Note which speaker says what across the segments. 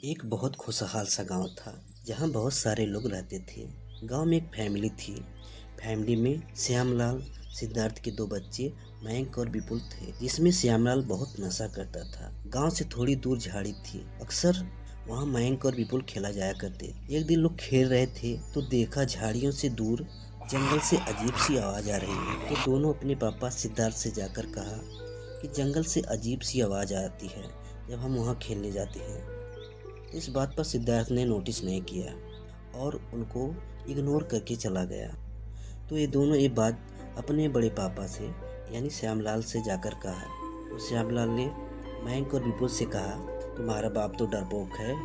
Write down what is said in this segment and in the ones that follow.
Speaker 1: एक बहुत खुशहाल सा गांव था जहां बहुत सारे लोग रहते थे। गांव में एक फैमिली थी। फैमिली में श्यामलाल, सिद्धार्थ के दो बच्चे मयंक और विपुल थे, जिसमें श्यामलाल बहुत नशा करता था। गांव से थोड़ी दूर झाड़ी थी। अक्सर वहां मयंक और विपुल खेला जाया करते। एक दिन लोग खेल रहे थे तो देखा झाड़ियों से दूर जंगल से अजीब सी आवाज आ रही है। तो दोनों अपने पापा सिद्धार्थ से जाकर कहा कि जंगल से अजीब सी आवाज आती है जब हम वहां खेलने जाते हैं। इस बात पर सिद्धार्थ ने नोटिस नहीं किया और उनको इग्नोर करके चला गया। तो ये दोनों ये बात अपने बड़े पापा से यानी श्यामलाल से जाकर कहा। तो श्यामलाल ने मयंक और विपुल से कहा, तुम्हारा बाप तो डरपोक है,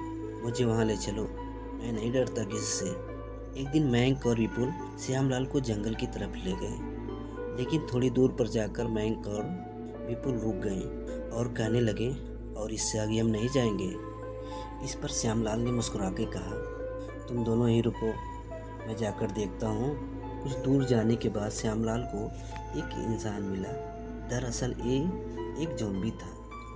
Speaker 1: मुझे वहाँ ले चलो, मैं नहीं डरता किसी से। एक दिन मयंक और विपुल श्यामलाल को जंगल की तरफ ले गए, लेकिन थोड़ी दूर पर जाकर मयंक और विपुल रुक गए और कहने लगे, और इससे आगे हम नहीं जाएंगे। इस पर श्यामलाल ने मुस्कुरा के कहा, तुम दोनों ही रुको, मैं जाकर देखता हूँ। कुछ दूर जाने के बाद श्यामलाल को एक इंसान मिला। दरअसल ये एक ज़ॉम्बी था।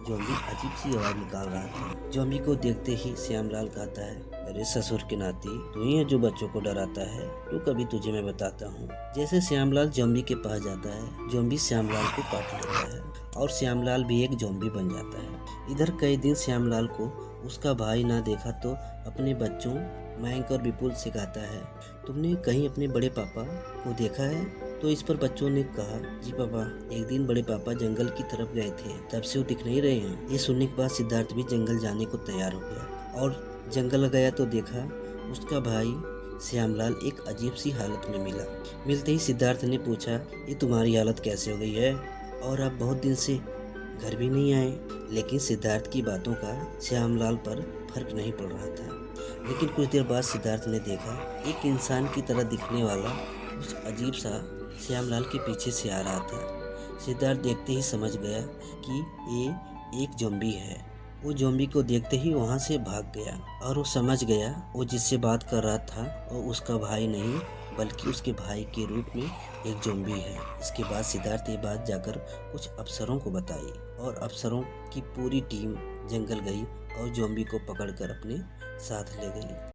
Speaker 1: ज़ॉम्बी अजीब सी आवाज़ निकाल रहा था। ज़ॉम्बी को देखते ही श्यामलाल कहता है, अरे ससुर के नाती, तू ही है जो बच्चों को डराता है, तो कभी तुझे मैं बताता हूँ। जैसे श्यामलाल ज़ॉम्बी के पास जाता है, ज़ॉम्बी श्यामलाल को काट लेता है और श्यामलाल भी एक ज़ॉम्बी बन जाता है। इधर कई दिन श्यामलाल को उसका भाई ना देखा तो अपने बच्चों मयंक और विपुल से कहता है, तुमने कहीं अपने बड़े पापा को देखा है? तो इस पर बच्चों ने कहा, जी पापा, एक दिन बड़े पापा जंगल की तरफ गए थे, तब से वो दिख नहीं रहे हैं। ये सुनने के बाद सिद्धार्थ भी जंगल जाने को तैयार हो गया और जंगल गया तो देखा उसका भाई श्यामलाल एक अजीब सी हालत में मिला। मिलते ही सिद्धार्थ ने पूछा, ये तुम्हारी हालत कैसे हो गई है और आप बहुत दिन से घर भी नहीं आए? लेकिन सिद्धार्थ की बातों का श्यामलाल पर फर्क नहीं पड़ रहा था। लेकिन कुछ देर बाद सिद्धार्थ ने देखा एक इंसान की तरह दिखने वाला कुछ अजीब सा श्यामलाल के पीछे से आ रहा था। सिद्धार्थ देखते ही समझ गया कि ये एक ज़ॉम्बी है। वो ज़ॉम्बी को देखते ही वहाँ से भाग गया और वो समझ गया वो जिससे बात कर रहा था वो उसका भाई नहीं बल्कि उसके भाई के रूप में एक ज़ॉम्बी है। इसके बाद सिद्धार्थ ये बात जाकर कुछ अफसरों को बताई और अफसरों की पूरी टीम जंगल गई और ज़ॉम्बी को पकड़कर अपने साथ ले गई।